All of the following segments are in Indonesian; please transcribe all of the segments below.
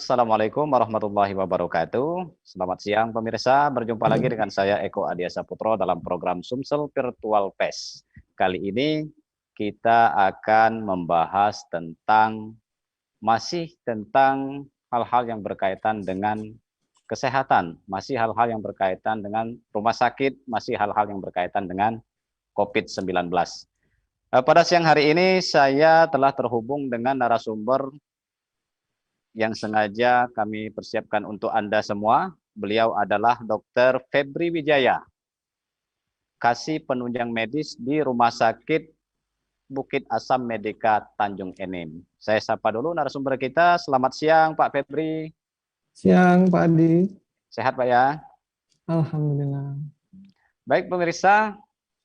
Assalamualaikum warahmatullahi wabarakatuh. Selamat siang pemirsa, berjumpa lagi dengan saya Eko Adiasa Putro dalam program Sumsel Virtual Fest. Kali ini kita akan membahas masih tentang hal-hal yang berkaitan dengan kesehatan, masih hal-hal yang berkaitan dengan rumah sakit, masih hal-hal yang berkaitan dengan COVID-19. Pada siang hari ini saya telah terhubung dengan narasumber yang sengaja kami persiapkan untuk Anda semua. Beliau adalah Dr. Febri Wijaya, kasih penunjang medis di Rumah Sakit Bukit Asam Medika Tanjung Enim. Saya sapa dulu narasumber kita. Selamat siang Pak Febri. Siang Pak Adi. Sehat Pak ya? Alhamdulillah. Baik pemirsa,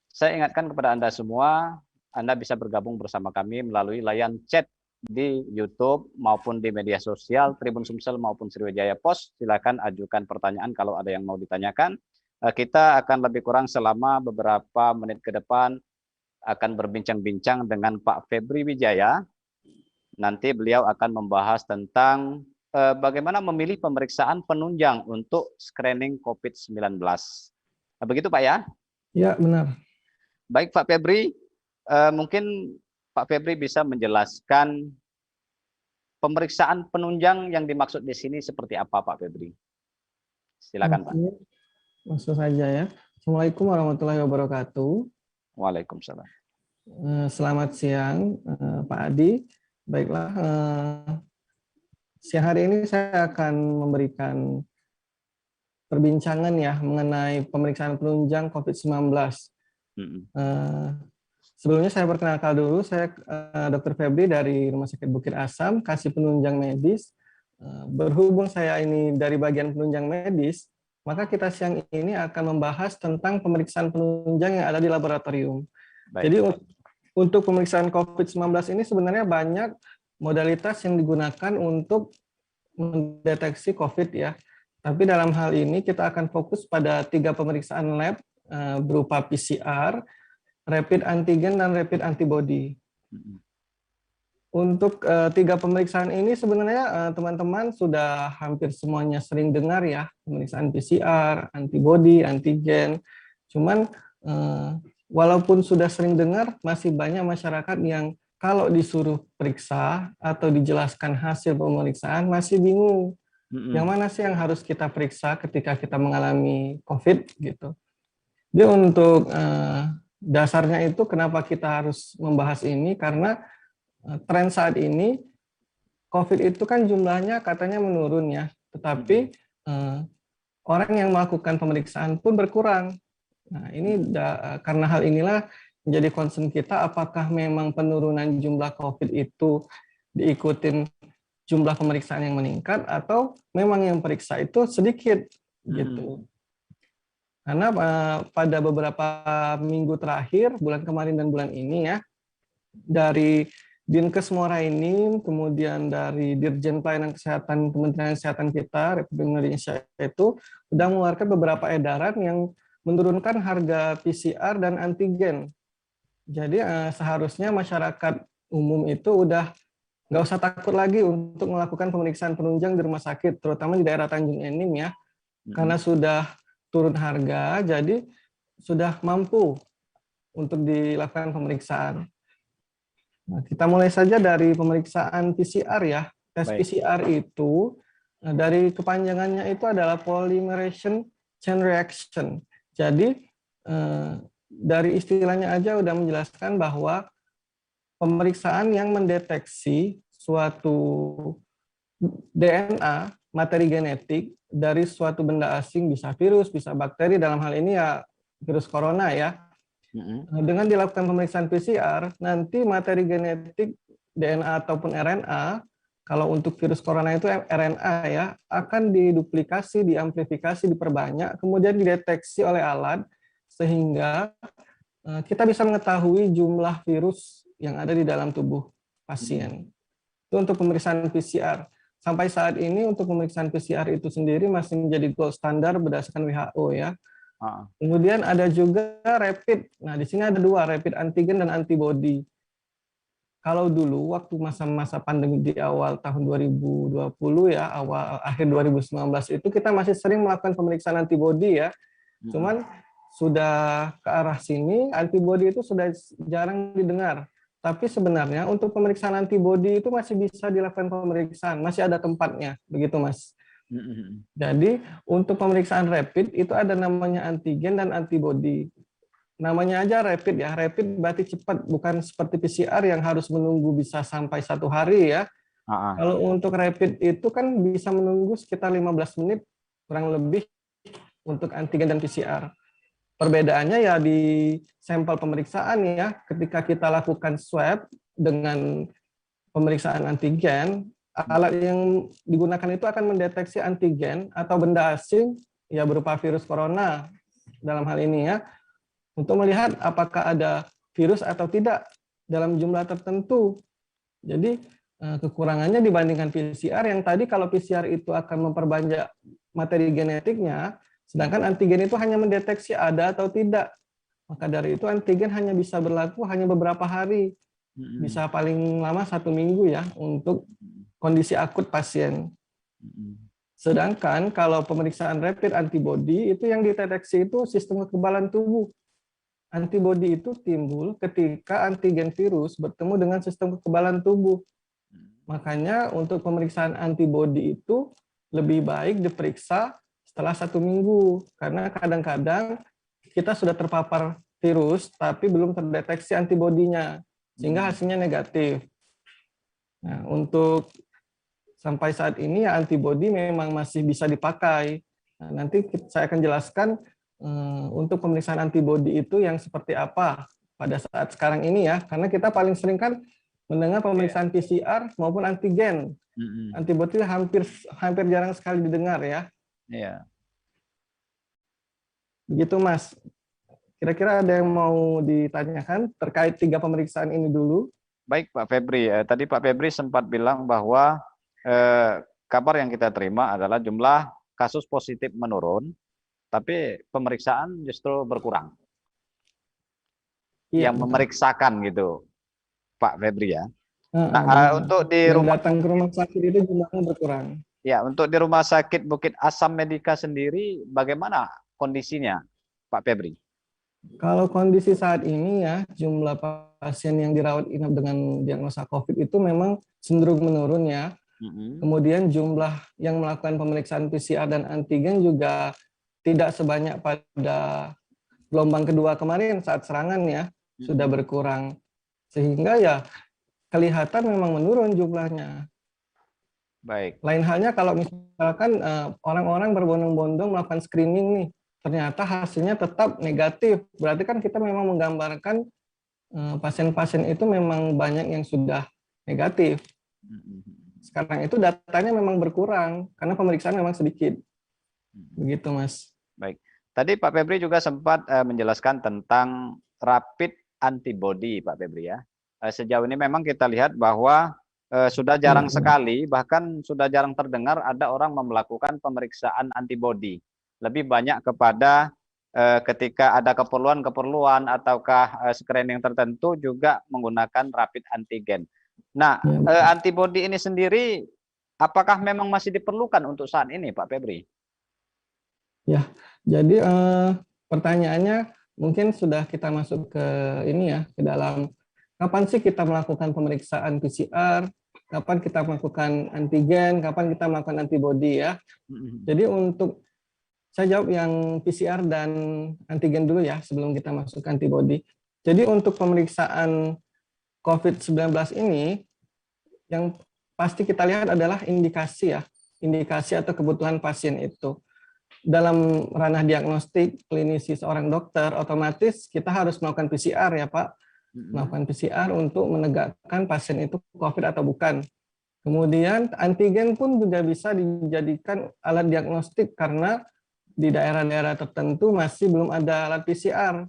saya ingatkan kepada Anda semua, Anda bisa bergabung bersama kami melalui layan chat di YouTube maupun di media sosial Tribun Sumsel maupun Sriwijaya Post. Silakan ajukan pertanyaan kalau ada yang mau ditanyakan. Kita akan lebih kurang selama beberapa menit ke depan akan berbincang-bincang dengan Pak Febri Wijaya. Nanti beliau akan membahas tentang bagaimana memilih pemeriksaan penunjang untuk screening COVID-19. Begitu Pak ya? Ya benar. Baik Pak Febri, mungkin Pak Febri bisa menjelaskan pemeriksaan penunjang yang dimaksud di sini seperti apa Pak Febri? Silakan Pak. Langsung saja ya. Assalamualaikum warahmatullahi wabarakatuh. Waalaikumsalam. Selamat siang Pak Adi. Baiklah, siang hari ini saya akan memberikan perbincangan ya mengenai pemeriksaan penunjang COVID-19. Sebelumnya saya perkenalkan dulu, saya Dr. Febri dari Rumah Sakit Bukit Asam, kasih penunjang medis. Berhubung saya ini dari bagian penunjang medis, maka kita siang ini akan membahas tentang pemeriksaan penunjang yang ada di laboratorium. Baik. Jadi untuk pemeriksaan COVID-19 ini sebenarnya banyak modalitas yang digunakan untuk mendeteksi COVID ya. Tapi dalam hal ini kita akan fokus pada 3 pemeriksaan lab berupa PCR, rapid antigen, dan rapid antibody. Untuk 3 pemeriksaan ini sebenarnya teman-teman sudah hampir semuanya sering dengar ya, pemeriksaan PCR, antibody, antigen. Cuman walaupun sudah sering dengar, masih banyak masyarakat yang kalau disuruh periksa atau dijelaskan hasil pemeriksaan masih bingung. Yang mana sih yang harus kita periksa ketika kita mengalami COVID gitu. Jadi untuk dasarnya itu kenapa kita harus membahas ini, karena tren saat ini COVID itu kan jumlahnya katanya menurun ya, tetapi orang yang melakukan pemeriksaan pun berkurang. Nah ini karena hal inilah menjadi concern kita, apakah memang penurunan jumlah COVID itu diikutin jumlah pemeriksaan yang meningkat atau memang yang periksa itu sedikit gitu. Karena pada beberapa minggu terakhir, bulan kemarin dan bulan ini ya, dari Dinkes Muara ini, kemudian dari Dirjen Pelayanan Kesehatan Kementerian Kesehatan kita, Republik Indonesia itu, sudah mengeluarkan beberapa edaran yang menurunkan harga PCR dan antigen. Jadi seharusnya masyarakat umum itu udah nggak usah takut lagi untuk melakukan pemeriksaan penunjang di rumah sakit, terutama di daerah Tanjung Enim ya, karena sudah turun harga, jadi sudah mampu untuk dilakukan pemeriksaan. Nah, kita mulai saja dari pemeriksaan PCR ya. Tes PCR itu dari kepanjangannya itu adalah polymerization chain reaction. Jadi dari istilahnya aja udah menjelaskan bahwa pemeriksaan yang mendeteksi suatu DNA, materi genetik dari suatu benda asing, bisa virus, bisa bakteri, dalam hal ini ya virus corona ya. Dengan dilakukan pemeriksaan PCR, nanti materi genetik DNA ataupun RNA, kalau untuk virus corona itu RNA ya, akan diduplikasi, diamplifikasi, diperbanyak, kemudian dideteksi oleh alat, sehingga kita bisa mengetahui jumlah virus yang ada di dalam tubuh pasien. Itu untuk pemeriksaan PCR. Sampai saat ini untuk pemeriksaan PCR itu sendiri masih menjadi gold standar berdasarkan WHO ya. Kemudian ada juga rapid. Nah, di sini ada 2, rapid antigen dan antibody. kalau dulu waktu masa-masa pandemi di awal tahun 2020 ya, akhir 2019 itu kita masih sering melakukan pemeriksaan antibodi ya. Cuman sudah ke arah sini antibodi itu sudah jarang didengar. Tapi sebenarnya untuk pemeriksaan antibodi itu masih bisa dilakukan pemeriksaan, masih ada tempatnya, begitu Mas. Jadi untuk pemeriksaan rapid itu ada namanya antigen dan antibodi. Namanya aja rapid ya, rapid berarti cepat, bukan seperti PCR yang harus menunggu bisa sampai 1 hari ya. Kalau untuk rapid itu kan bisa menunggu sekitar 15 menit kurang lebih untuk antigen dan PCR. Perbedaannya ya di sampel pemeriksaan ya, ketika kita lakukan swab dengan pemeriksaan antigen, alat yang digunakan itu akan mendeteksi antigen atau benda asing ya berupa virus corona dalam hal ini ya, untuk melihat apakah ada virus atau tidak dalam jumlah tertentu. Jadi kekurangannya dibandingkan PCR yang tadi kalau PCR itu akan memperbanyak materi genetiknya, sedangkan antigen itu hanya mendeteksi ada atau tidak. Maka dari itu antigen hanya bisa berlaku hanya beberapa hari, bisa paling lama 1 minggu ya untuk kondisi akut pasien. Sedangkan kalau pemeriksaan rapid antibody itu yang dideteksi itu sistem kekebalan tubuh. Antibodi itu timbul ketika antigen virus bertemu dengan sistem kekebalan tubuh. Makanya untuk pemeriksaan antibodi itu lebih baik diperiksa setelah 1 minggu. Karena kadang-kadang kita sudah terpapar virus tapi belum terdeteksi antibodinya, sehingga hasilnya negatif. Nah, untuk sampai saat ini ya antibodi memang masih bisa dipakai. Nah, nanti saya akan jelaskan untuk pemeriksaan antibodi itu yang seperti apa pada saat sekarang ini ya, karena kita paling sering kan mendengar pemeriksaan PCR maupun antigen. Antibodi hampir jarang sekali didengar ya. Begitu Mas. Kira-kira ada yang mau ditanyakan terkait 3 pemeriksaan ini dulu? Baik Pak Febri, tadi Pak Febri sempat bilang bahwa kabar yang kita terima adalah jumlah kasus positif menurun, tapi pemeriksaan justru berkurang. Iya, Yang memeriksakan gitu, Pak Febri ya. Nah, untuk di yang rumah datang ke rumah sakit itu jumlahnya berkurang. ya, untuk di Rumah Sakit Bukit Asam Medika sendiri bagaimana kondisinya, Pak Febri? Kalau kondisi saat ini ya, jumlah pasien yang dirawat inap dengan diagnosa COVID itu memang cenderung menurun ya. Kemudian jumlah yang melakukan pemeriksaan PCR dan antigen juga tidak sebanyak pada gelombang kedua kemarin saat serangan ya, sudah berkurang. Sehingga ya kelihatan memang menurun jumlahnya. Baik. Lain halnya kalau misalkan orang-orang berbondong-bondong melakukan screening nih, ternyata hasilnya tetap negatif. Berarti kan kita memang menggambarkan pasien-pasien itu memang banyak yang sudah negatif. Sekarang itu datanya memang berkurang karena pemeriksaan memang sedikit. Begitu, Mas. Baik. Tadi Pak Febri juga sempat menjelaskan tentang rapid antibody, Pak Febri ya. Sejauh ini memang kita lihat bahwa sudah jarang sekali, bahkan sudah jarang terdengar ada orang melakukan pemeriksaan antibody. Lebih banyak kepada ketika ada keperluan ataukah screening tertentu juga menggunakan rapid antigen. Nah, antibody ini sendiri apakah memang masih diperlukan untuk saat ini, Pak Febri? Ya, jadi pertanyaannya mungkin sudah kita masuk ke ini ya, ke dalam kapan sih kita melakukan pemeriksaan PCR, kapan kita melakukan antigen, kapan kita melakukan antibody ya. Jadi untuk saya jawab yang PCR dan antigen dulu ya sebelum kita masuk ke antibody. Jadi untuk pemeriksaan COVID-19 ini yang pasti kita lihat adalah indikasi ya, indikasi atau kebutuhan pasien itu. Dalam ranah diagnostik klinisi seorang dokter, otomatis kita harus melakukan PCR ya Pak, melakukan PCR untuk menegakkan pasien itu COVID atau bukan. Kemudian antigen pun juga bisa dijadikan alat diagnostik karena di daerah-daerah tertentu masih belum ada alat PCR.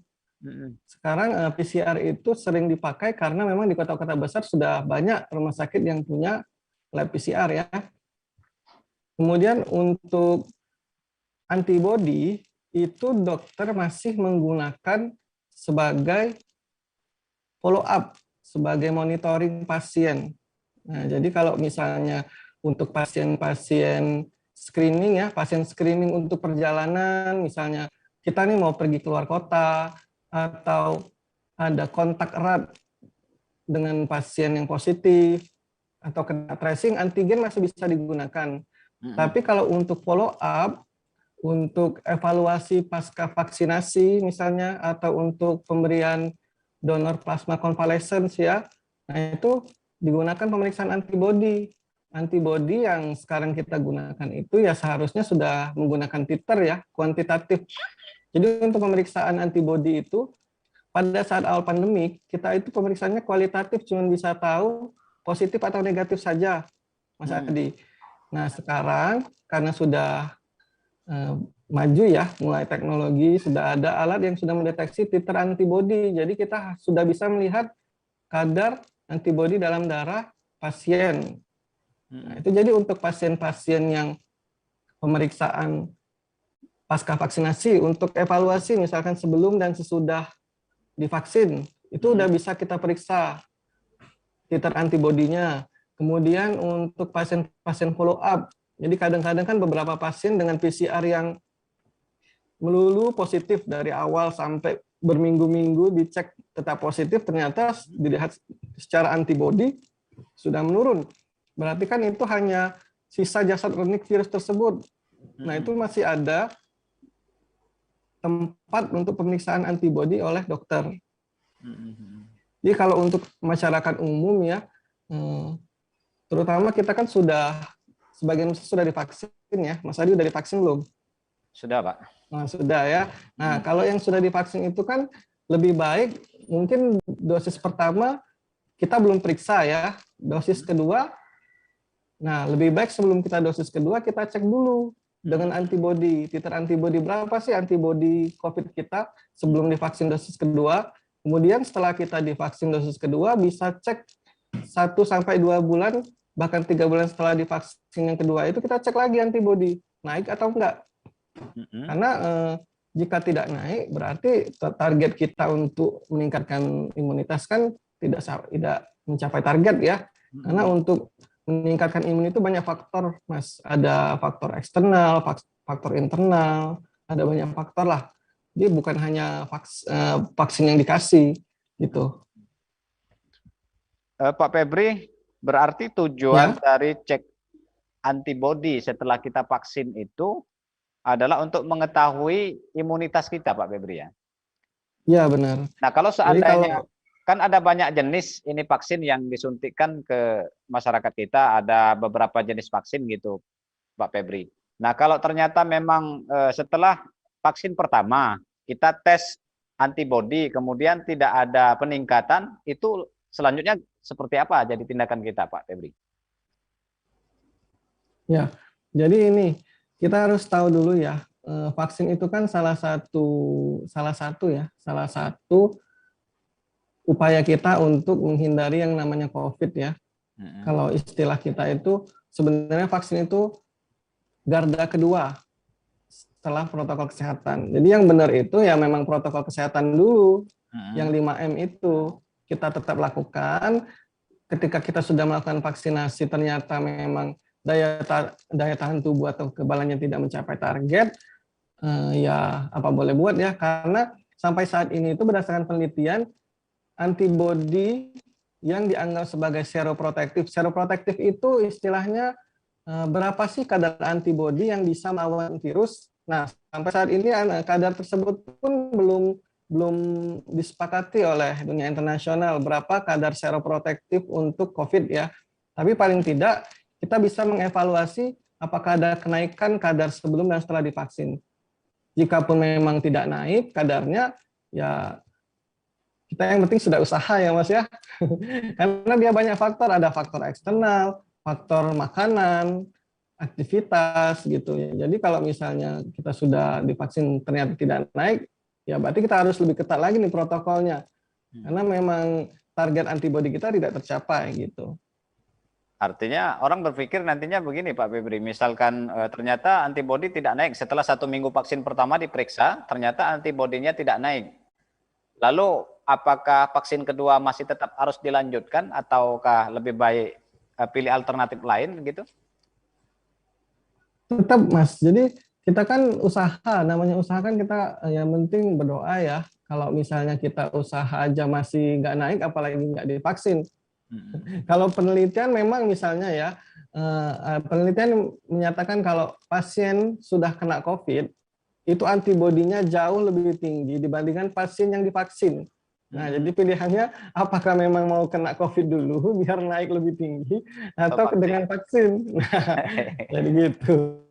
Sekarang PCR itu sering dipakai karena memang di kota-kota besar sudah banyak rumah sakit yang punya lab PCR ya. Kemudian untuk antibody itu dokter masih menggunakan sebagai follow up sebagai monitoring pasien. Nah, jadi kalau misalnya untuk pasien-pasien screening ya, pasien screening untuk perjalanan, misalnya kita nih mau pergi keluar kota atau ada kontak erat dengan pasien yang positif atau kena tracing, antigen masih bisa digunakan. Tapi kalau untuk follow up, untuk evaluasi pasca vaksinasi misalnya, atau untuk pemberian donor plasma convalescence ya, nah itu digunakan pemeriksaan antibodi. Antibodi yang sekarang kita gunakan itu ya seharusnya sudah menggunakan titer ya, kuantitatif. Jadi untuk pemeriksaan antibodi itu pada saat awal pandemik, kita itu pemeriksaannya kualitatif, cuma bisa tahu positif atau negatif saja, Mas Adi. Nah sekarang karena sudah maju ya, mulai teknologi, sudah ada alat yang sudah mendeteksi titer antibodi. Jadi kita sudah bisa melihat kadar antibodi dalam darah pasien. Nah, itu jadi untuk pasien-pasien yang pemeriksaan pasca vaksinasi, untuk evaluasi misalkan sebelum dan sesudah divaksin, itu udah bisa kita periksa titer antibodinya. Kemudian untuk pasien-pasien follow up, jadi kadang-kadang kan beberapa pasien dengan PCR yang melulu positif dari awal sampai berminggu-minggu dicek tetap positif, ternyata dilihat secara antibodi sudah menurun. Berarti kan itu hanya sisa jasad unik virus tersebut. Nah itu masih ada tempat untuk pemeriksaan antibodi oleh dokter. Jadi kalau untuk masyarakat umum ya, terutama kita kan sebagian sudah divaksin ya. Mas Adi udah divaksin belum? Sudah, Pak. Nah, sudah ya. Nah, kalau yang sudah divaksin itu kan lebih baik mungkin dosis pertama kita belum periksa ya. Dosis kedua, nah lebih baik sebelum kita dosis kedua kita cek dulu dengan antibodi. Titer antibodi berapa sih antibodi COVID kita sebelum divaksin dosis kedua. Kemudian setelah kita divaksin dosis kedua bisa cek 1-2 bulan, bahkan 3 bulan setelah divaksin yang kedua itu kita cek lagi antibodi naik atau enggak. Karena jika tidak naik berarti target kita untuk meningkatkan imunitas kan tidak mencapai target ya. Karena untuk meningkatkan imun itu banyak faktor, Mas. Ada faktor eksternal, faktor internal, ada banyak faktor lah. Jadi bukan hanya vaksin yang dikasih gitu. Pak Febri, berarti tujuan dari cek antibodi setelah kita vaksin itu adalah untuk mengetahui imunitas kita, Pak Febri ya? Iya, benar. Nah, kalau seandainya, kan ada banyak jenis ini vaksin yang disuntikkan ke masyarakat kita, ada beberapa jenis vaksin gitu, Pak Febri. Nah, kalau ternyata memang setelah vaksin pertama, kita tes antibodi, kemudian tidak ada peningkatan, itu selanjutnya seperti apa jadi tindakan kita, Pak Febri? Ya, jadi ini kita harus tahu dulu ya, vaksin itu kan salah satu upaya kita untuk menghindari yang namanya COVID ya. Kalau istilah kita itu sebenarnya vaksin itu garda kedua setelah protokol kesehatan. Jadi yang benar itu ya memang protokol kesehatan dulu, yang 5M itu kita tetap lakukan. Ketika kita sudah melakukan vaksinasi ternyata memang daya tahan tubuh atau kekebalannya tidak mencapai target, ya apa boleh buat ya, karena sampai saat ini itu berdasarkan penelitian antibodi yang dianggap sebagai seroprotektif. Seroprotektif itu istilahnya berapa sih kadar antibodi yang bisa melawan virus. Nah, sampai saat ini kadar tersebut pun belum disepakati oleh dunia internasional berapa kadar seroprotektif untuk COVID ya. Tapi paling tidak kita bisa mengevaluasi apakah ada kenaikan kadar sebelum dan setelah divaksin. Jikapun memang tidak naik kadarnya, ya kita yang penting sudah usaha ya Mas ya. Karena dia banyak faktor, ada faktor eksternal, faktor makanan, aktivitas gitu ya. Jadi kalau misalnya kita sudah divaksin ternyata tidak naik, ya berarti kita harus lebih ketat lagi nih protokolnya. Karena memang target antibodi kita tidak tercapai gitu. Artinya orang berpikir nantinya begini Pak Febri, misalkan ternyata antibodi tidak naik setelah 1 minggu vaksin pertama diperiksa, ternyata antibodinya tidak naik. Lalu apakah vaksin kedua masih tetap harus dilanjutkan ataukah lebih baik pilih alternatif lain gitu? Tetap Mas, jadi kita kan usaha, namanya usaha kan kita yang penting berdoa ya. Kalau misalnya kita usaha aja masih nggak naik, apalagi nggak divaksin. Kalau penelitian memang misalnya ya, penelitian menyatakan kalau pasien sudah kena COVID, itu antibodinya jauh lebih tinggi dibandingkan pasien yang divaksin. Nah, jadi pilihannya apakah memang mau kena COVID dulu biar naik lebih tinggi atau dengan vaksin. Nah, jadi gitu.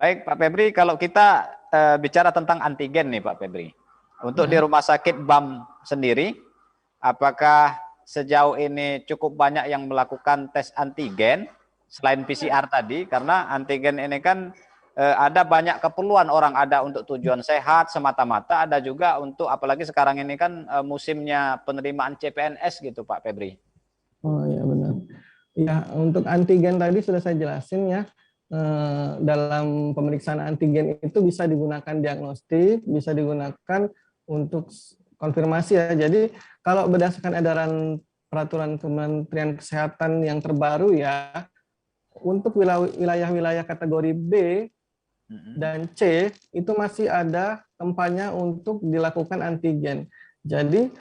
Baik Pak Febri, kalau kita bicara tentang antigen nih Pak Febri. Untuk di rumah sakit BAM sendiri, apakah sejauh ini cukup banyak yang melakukan tes antigen selain PCR tadi? Karena antigen ini kan ada banyak keperluan orang, ada untuk tujuan sehat semata-mata, ada juga untuk apalagi sekarang ini kan musimnya penerimaan CPNS gitu Pak Febri. Oh iya benar. Ya, untuk antigen tadi sudah saya jelasin ya. Dalam pemeriksaan antigen itu bisa digunakan diagnostik, bisa digunakan untuk konfirmasi ya. Jadi kalau berdasarkan edaran peraturan Kementerian Kesehatan yang terbaru ya, untuk wilayah-wilayah kategori B dan C itu masih ada tempatnya untuk dilakukan antigen. Jadi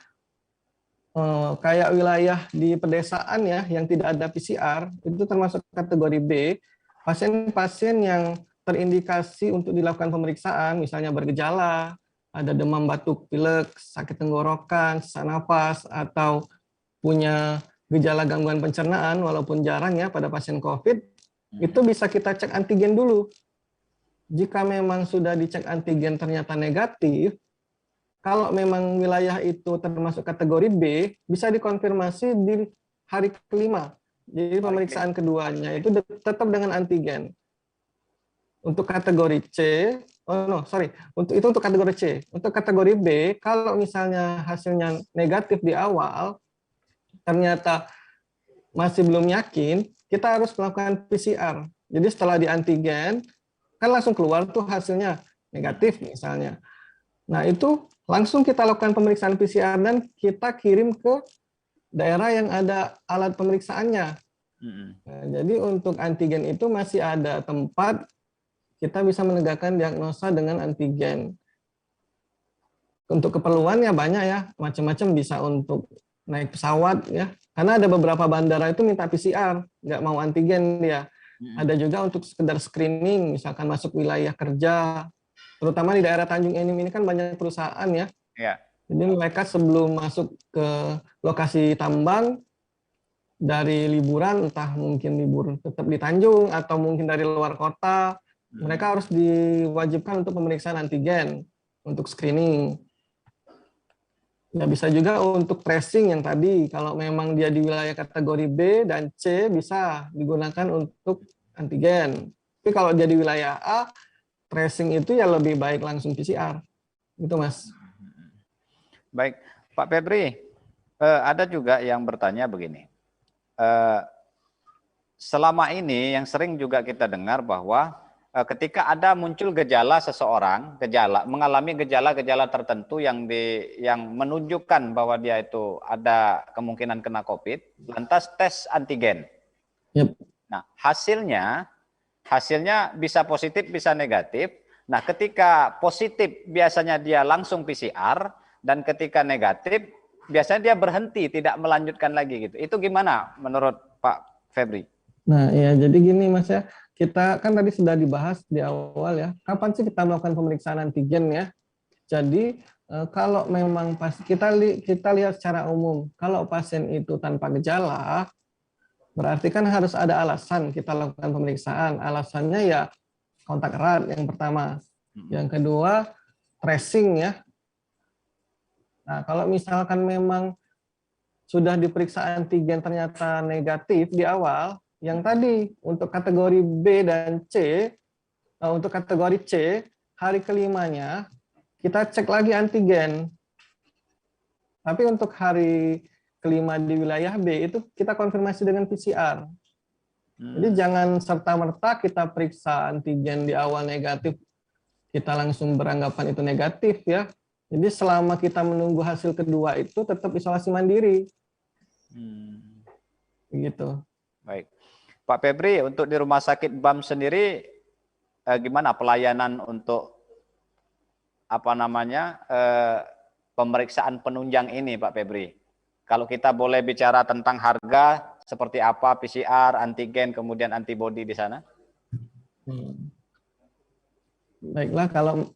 kayak wilayah di pedesaan ya yang tidak ada PCR itu termasuk kategori B. Pasien-pasien yang terindikasi untuk dilakukan pemeriksaan, misalnya bergejala, ada demam, batuk, pilek, sakit tenggorokan, sesak napas, atau punya gejala gangguan pencernaan, walaupun jarang ya pada pasien COVID, itu bisa kita cek antigen dulu. Jika memang sudah dicek antigen ternyata negatif, kalau memang wilayah itu termasuk kategori B, bisa dikonfirmasi di hari kelima. Jadi pemeriksaan keduanya itu tetap dengan antigen. Untuk kategori C, untuk kategori C. Untuk kategori B, kalau misalnya hasilnya negatif di awal, ternyata masih belum yakin, kita harus melakukan PCR. Jadi setelah di antigen, kan langsung keluar tuh hasilnya negatif misalnya. Nah itu langsung kita lakukan pemeriksaan PCR dan kita kirim ke daerah yang ada alat pemeriksaannya. Nah, jadi untuk antigen itu masih ada tempat kita bisa menegakkan diagnosa dengan antigen. Untuk keperluannya banyak ya, macam-macam, bisa untuk naik pesawat ya. Karena ada beberapa bandara itu minta PCR, nggak mau antigen dia. Ada juga untuk sekedar screening, misalkan masuk wilayah kerja, terutama di daerah Tanjung Enim ini kan banyak perusahaan ya. Jadi mereka sebelum masuk ke lokasi tambang, dari liburan, entah mungkin libur tetap di Tanjung atau mungkin dari luar kota, mereka harus diwajibkan untuk pemeriksaan antigen, untuk screening. Ya bisa juga untuk tracing yang tadi, kalau memang dia di wilayah kategori B dan C bisa digunakan untuk antigen. Tapi kalau dia di wilayah A, tracing itu ya lebih baik langsung PCR. Itu Mas. Baik, Pak Febri, ada juga yang bertanya begini. Selama ini yang sering juga kita dengar bahwa ketika ada muncul gejala seseorang, mengalami gejala-gejala tertentu yang menunjukkan bahwa dia itu ada kemungkinan kena COVID, lantas tes antigen. Yep. Nah, hasilnya bisa positif, bisa negatif. Nah, ketika positif biasanya dia langsung PCR, dan ketika negatif biasanya dia berhenti, tidak melanjutkan lagi gitu. Itu gimana menurut Pak Febri? Nah, ya jadi gini Mas ya, kita kan tadi sudah dibahas di awal ya, kapan sih kita melakukan pemeriksaan antigen ya. Jadi kalau memang kita lihat secara umum, kalau pasien itu tanpa gejala, berarti kan harus ada alasan kita lakukan pemeriksaan. Alasannya ya kontak erat yang pertama. Yang kedua, tracing ya. Nah, kalau misalkan memang sudah diperiksa antigen ternyata negatif di awal, yang tadi untuk kategori B dan C, untuk kategori C, hari kelimanya kita cek lagi antigen. Tapi untuk hari kelima di wilayah B itu kita konfirmasi dengan PCR. Jadi jangan serta-merta kita periksa antigen di awal negatif, kita langsung beranggapan itu negatif ya. Jadi selama kita menunggu hasil kedua itu tetap isolasi mandiri. Begitu. Baik. Pak Febri, untuk di Rumah Sakit BAM sendiri gimana pelayanan untuk pemeriksaan penunjang ini, Pak Febri? Kalau kita boleh bicara tentang harga, seperti apa PCR, antigen, kemudian antibodi di sana? Baiklah, kalau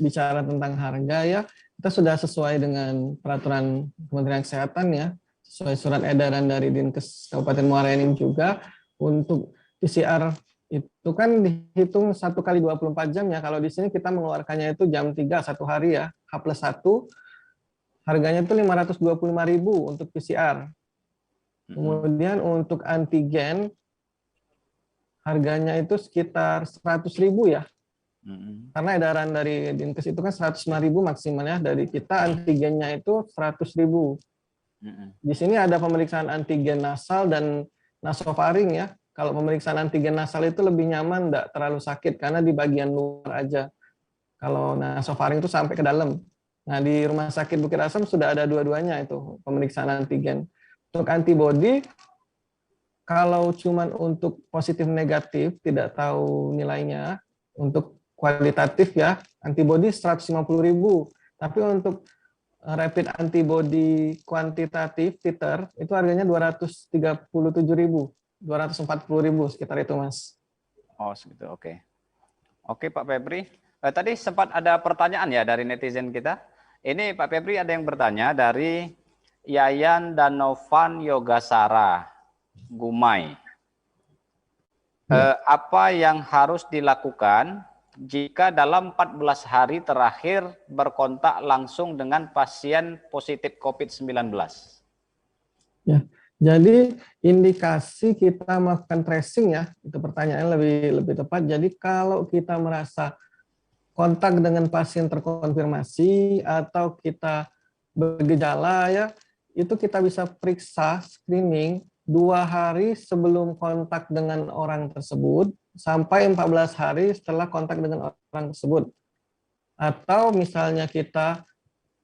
bicara tentang harga ya, kita sudah sesuai dengan peraturan Kementerian Kesehatan ya, sesuai surat edaran dari Dinkes Kabupaten Muara Enim juga. Untuk PCR itu kan dihitung 1 kali 24 jam ya. Kalau di sini kita mengeluarkannya itu jam 3 satu hari ya, H+1. Harganya itu 525.000 untuk PCR. Kemudian untuk antigen harganya itu sekitar 100.000 ya. Karena edaran dari Dinkes itu kan 105.000 maksimal ya. Dari kita antigennya itu 100.000. Di sini ada pemeriksaan antigen nasal dan nasofaring ya. Kalau pemeriksaan antigen nasal itu lebih nyaman, enggak terlalu sakit karena di bagian luar aja. Kalau nasofaring itu sampai ke dalam. Nah, di Rumah Sakit Bukit Asam sudah ada dua-duanya itu pemeriksaan antigen. Untuk antibodi, kalau cuman untuk positif negatif tidak tahu nilainya, untuk kualitatif ya, antibodi 150.000. Tapi untuk rapid antibody kuantitatif titer itu harganya 237.000, 240.000 sekitar itu, Mas. Oh, segitu. Oke. Oke, Pak Febri. Tadi sempat ada pertanyaan ya dari netizen kita. Ini Pak Febri ada yang bertanya dari Yayan Danovan Yogasara Gumai. Apa yang harus dilakukan jika dalam 14 hari terakhir berkontak langsung dengan pasien positif COVID-19? Ya, jadi indikasi kita melakukan tracing ya, itu pertanyaan lebih tepat. Jadi kalau kita merasa kontak dengan pasien terkonfirmasi atau kita bergejala ya, itu kita bisa periksa screening 2 hari sebelum kontak dengan orang tersebut sampai 14 hari setelah kontak dengan orang tersebut. Atau misalnya kita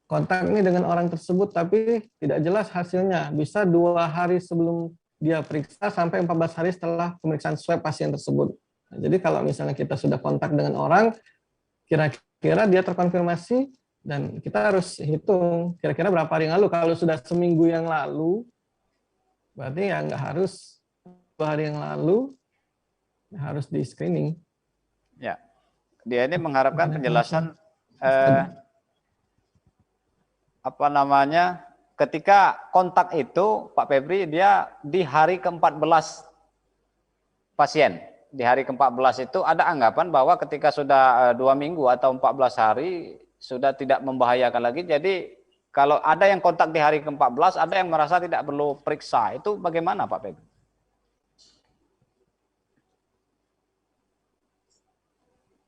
kontak ini dengan orang tersebut tapi tidak jelas hasilnya, bisa 2 hari sebelum dia periksa sampai 14 hari setelah pemeriksaan swab pasien tersebut. Nah, jadi kalau misalnya kita sudah kontak dengan orang, kira-kira dia terkonfirmasi, dan kita harus hitung kira-kira berapa hari yang lalu. Kalau sudah seminggu yang lalu, berarti ya nggak harus 2 hari yang lalu, harus di screening. Ya, dia ini mengharapkan penjelasan ketika kontak itu Pak Febri dia di hari ke-14 pasien. Di hari ke-14 itu ada anggapan bahwa ketika sudah 2 minggu atau 14 hari sudah tidak membahayakan lagi. Jadi kalau ada yang kontak di hari ke-14, ada yang merasa tidak perlu periksa. Itu bagaimana Pak Febri?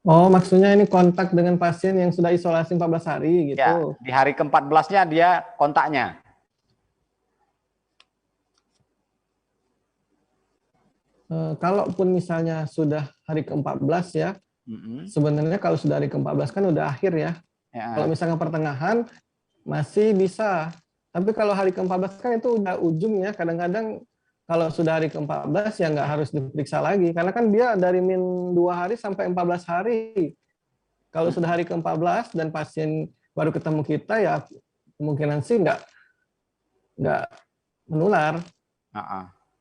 Oh, maksudnya ini kontak dengan pasien yang sudah isolasi 14 hari gitu. Ya, di hari ke-14-nya dia kontaknya. Kalaupun misalnya sudah hari ke-14 ya, sebenarnya kalau sudah hari ke-14 kan udah akhir ya. Kalau misalnya pertengahan masih bisa. Tapi kalau hari ke-14 kan itu udah ujung ya. Kadang-kadang kalau sudah hari ke-14 ya nggak harus diperiksa lagi. Karena kan dia dari min 2 hari sampai 14 hari. Kalau sudah hari ke-14 dan pasien baru ketemu kita ya kemungkinan sih nggak menular.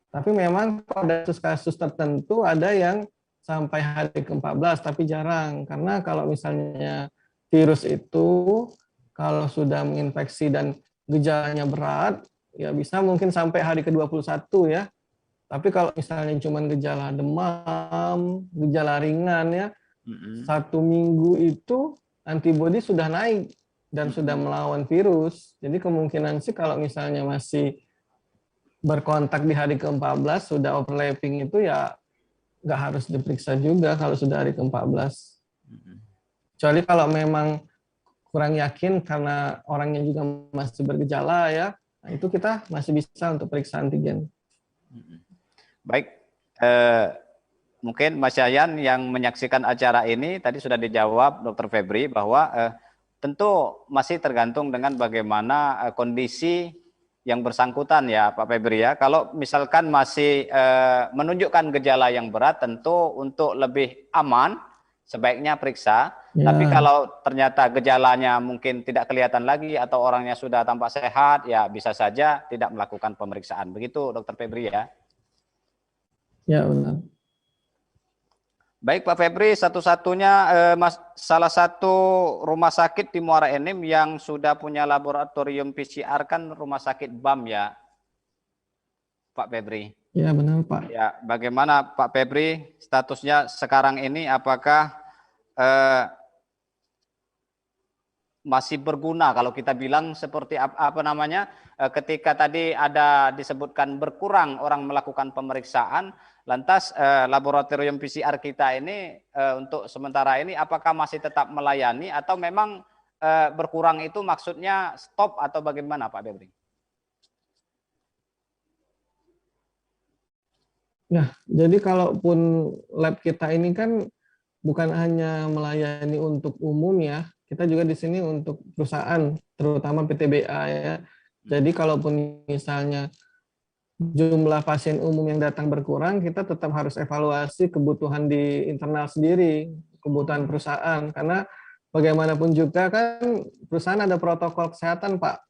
Tapi memang pada kasus tertentu ada yang sampai hari ke-14 tapi jarang. Karena kalau misalnya virus itu kalau sudah menginfeksi dan gejalanya berat, ya bisa mungkin sampai hari ke-21 ya. Tapi kalau misalnya cuma gejala demam, gejala ringan ya, 1 minggu itu antibodi sudah naik dan sudah melawan virus. Jadi kemungkinan sih kalau misalnya masih berkontak di hari ke-14, sudah overlapping itu ya nggak harus diperiksa juga kalau sudah hari ke-14. Kecuali kalau memang kurang yakin karena orangnya juga masih bergejala ya, nah itu kita masih bisa untuk periksa antigen. Baik, mungkin Mas Yayan yang menyaksikan acara ini tadi sudah dijawab Dr. Febri bahwa tentu masih tergantung dengan bagaimana kondisi yang bersangkutan ya Pak Febri ya. Kalau misalkan masih menunjukkan gejala yang berat, tentu untuk lebih aman sebaiknya periksa. Tapi Ya, kalau ternyata gejalanya mungkin tidak kelihatan lagi atau orangnya sudah tampak sehat, ya bisa saja tidak melakukan pemeriksaan. Begitu Dokter Febri ya. ya benar. Baik Pak Febri, satu-satunya salah satu rumah sakit di Muara Enim yang sudah punya laboratorium PCR kan Rumah Sakit BAM ya, Pak Febri. Ya benar Pak. Ya, bagaimana Pak Febri statusnya sekarang ini? Apakah eh, masih berguna kalau kita bilang seperti apa namanya ketika tadi ada disebutkan berkurang orang melakukan pemeriksaan, lantas laboratorium PCR kita ini untuk sementara ini apakah masih tetap melayani atau memang berkurang itu maksudnya stop atau bagaimana Pak Febri? Nah, jadi kalaupun lab kita ini kan bukan hanya melayani untuk umum ya, kita juga di sini untuk perusahaan, terutama PTBA ya. Jadi kalaupun misalnya jumlah pasien umum yang datang berkurang, kita tetap harus evaluasi kebutuhan di internal sendiri, kebutuhan perusahaan. Karena bagaimanapun juga kan perusahaan ada protokol kesehatan, Pak.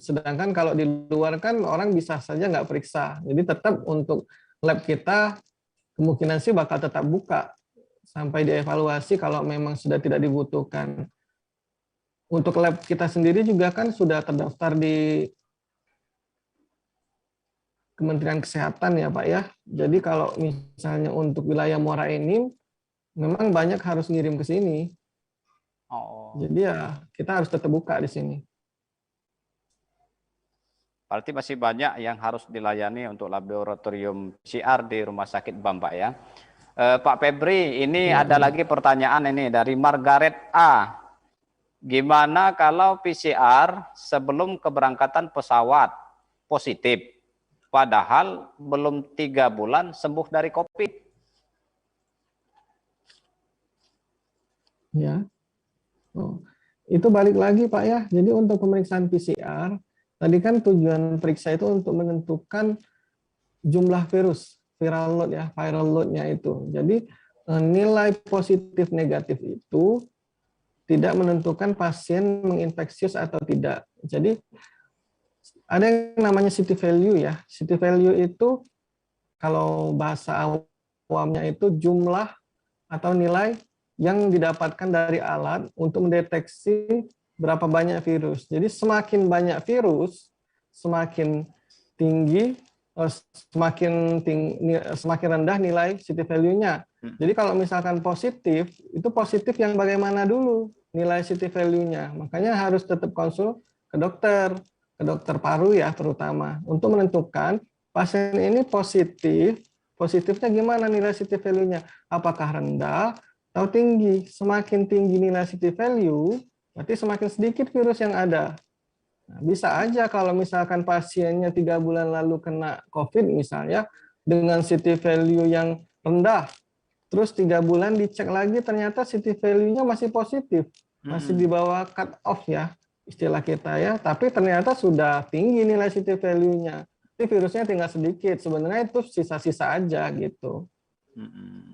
Sedangkan kalau di luar kan orang bisa saja nggak periksa. Jadi tetap untuk lab kita kemungkinan sih bakal tetap buka sampai dievaluasi kalau memang sudah tidak dibutuhkan. Untuk lab kita sendiri juga kan sudah terdaftar di Kementerian Kesehatan ya Pak ya. Jadi kalau misalnya untuk wilayah Muara Enim, memang banyak harus ngirim ke sini. Oh. Jadi ya kita harus tetap buka di sini. Berarti masih banyak yang harus dilayani untuk laboratorium PCR di Rumah Sakit BAM Pak ya. Pak Febri, ini Ya, ada lagi pertanyaan ini dari Margaret A. Gimana kalau PCR sebelum keberangkatan pesawat positif, padahal belum 3 bulan sembuh dari COVID? ya. Oh. Itu balik lagi Pak ya. Jadi untuk pemeriksaan PCR, tadi kan tujuan periksa itu untuk menentukan jumlah virus, viral load ya, viral load-nya itu. Jadi nilai positif negatif itu tidak menentukan pasien menginfeksius atau tidak. Jadi ada yang namanya city value ya. City value itu kalau bahasa awamnya itu jumlah atau nilai yang didapatkan dari alat untuk mendeteksi berapa banyak virus. Jadi semakin banyak virus, semakin tinggi, semakin rendah nilai city value-nya. Jadi kalau misalkan positif, itu positif yang bagaimana dulu nilai city value-nya. Makanya harus tetap konsul ke dokter paru ya terutama, untuk menentukan pasien ini positif, positifnya gimana nilai city value-nya. Apakah rendah atau tinggi? Semakin tinggi nilai city value, berarti semakin sedikit virus yang ada. Nah, bisa aja kalau misalkan pasiennya 3 bulan lalu kena COVID misalnya, dengan city value yang rendah, terus 3 bulan dicek lagi ternyata city value-nya masih positif, masih di bawah cut off ya, istilah kita ya, tapi ternyata sudah tinggi nilai city value-nya. Tapi virusnya tinggal sedikit, sebenarnya itu sisa-sisa aja gitu.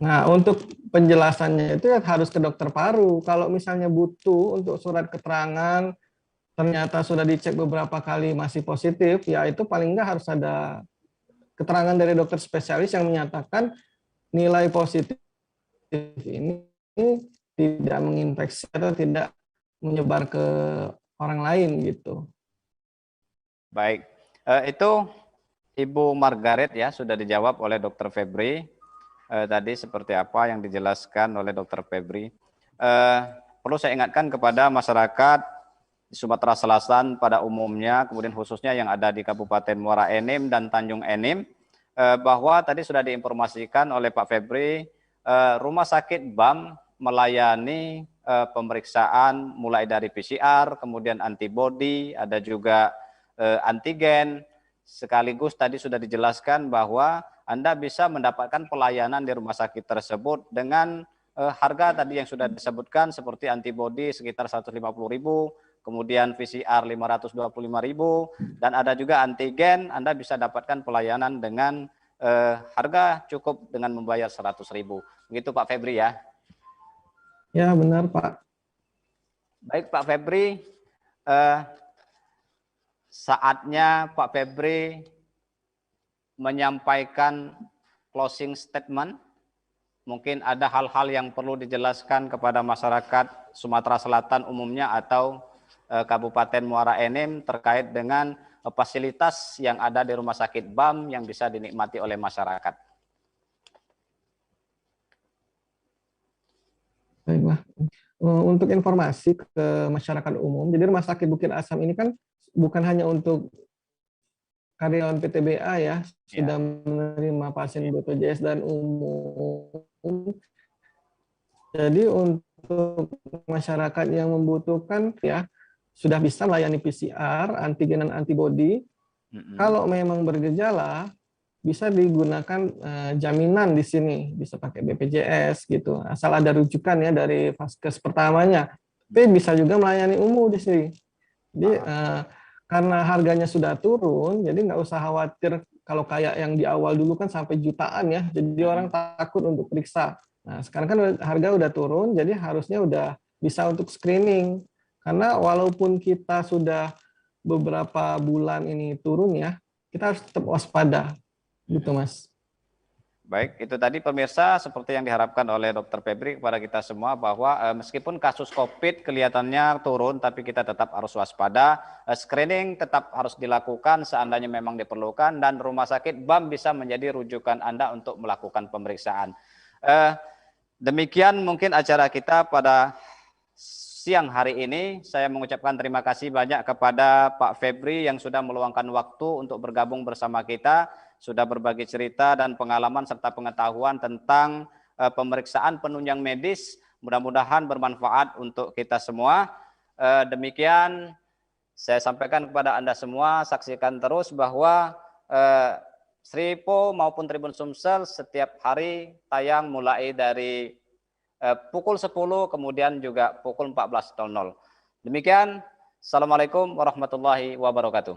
Nah, untuk penjelasannya itu ya harus ke dokter paru. Kalau misalnya butuh untuk surat keterangan, ternyata sudah dicek beberapa kali masih positif, ya itu paling nggak harus ada keterangan dari dokter spesialis yang menyatakan nilai positif ini tidak menginfeksi atau tidak menyebar ke orang lain gitu. Baik, itu Ibu Margaret ya sudah dijawab oleh Dokter Febri. Tadi seperti apa yang dijelaskan oleh Dokter Febri. Perlu saya ingatkan kepada masyarakat di Sumatera Selatan pada umumnya, kemudian khususnya yang ada di Kabupaten Muara Enim dan Tanjung Enim, bahwa tadi sudah diinformasikan oleh Pak Febri, Rumah Sakit BAM melayani pemeriksaan mulai dari PCR, kemudian antibodi, ada juga antigen, sekaligus tadi sudah dijelaskan bahwa Anda bisa mendapatkan pelayanan di rumah sakit tersebut dengan harga tadi yang sudah disebutkan seperti antibody sekitar 150.000, kemudian PCR 525.000, dan ada juga antigen. Anda bisa dapatkan pelayanan dengan harga cukup dengan membayar 100.000. Begitu Pak Febri ya. Ya benar Pak. Baik Pak Febri, saatnya Pak Febri menyampaikan closing statement. Mungkin ada hal-hal yang perlu dijelaskan kepada masyarakat Sumatera Selatan umumnya atau Kabupaten Muara Enim terkait dengan fasilitas yang ada di Rumah Sakit BAM yang bisa dinikmati oleh masyarakat. Baiklah. Untuk informasi ke masyarakat umum, jadi Rumah Sakit Bukit Asam ini kan bukan hanya untuk karyawan PTBA ya, sudah menerima pasien BPJS dan umum. Jadi untuk masyarakat yang membutuhkan ya sudah bisa melayani PCR, antigen dan antibody. Kalau memang bergejala bisa digunakan jaminan di sini, bisa pakai BPJS gitu. Asal ada rujukan ya dari vaskes pertamanya. Tapi bisa juga melayani umum di sini. Jadi karena harganya sudah turun, jadi nggak usah khawatir kalau kayak yang di awal dulu kan sampai jutaan ya, jadi orang takut untuk periksa. Nah sekarang kan harga udah turun, jadi harusnya udah bisa untuk screening. Karena walaupun kita sudah beberapa bulan ini turun ya, kita harus tetap waspada, gitu Mas. Baik, itu tadi pemirsa seperti yang diharapkan oleh Dr. Febri kepada kita semua bahwa meskipun kasus COVID kelihatannya turun, tapi kita tetap harus waspada. Screening tetap harus dilakukan seandainya memang diperlukan, dan rumah sakit BAM bisa menjadi rujukan Anda untuk melakukan pemeriksaan. Demikian mungkin acara kita pada siang hari ini. Saya mengucapkan terima kasih banyak kepada Pak Febri yang sudah meluangkan waktu untuk bergabung bersama kita, sudah berbagi cerita dan pengalaman serta pengetahuan tentang pemeriksaan penunjang medis. Mudah-mudahan bermanfaat untuk kita semua. Demikian saya sampaikan kepada Anda semua, saksikan terus bahwa Sripo maupun Tribun Sumsel setiap hari tayang mulai dari pukul 10 kemudian juga pukul 14.00. Demikian, Assalamualaikum warahmatullahi wabarakatuh.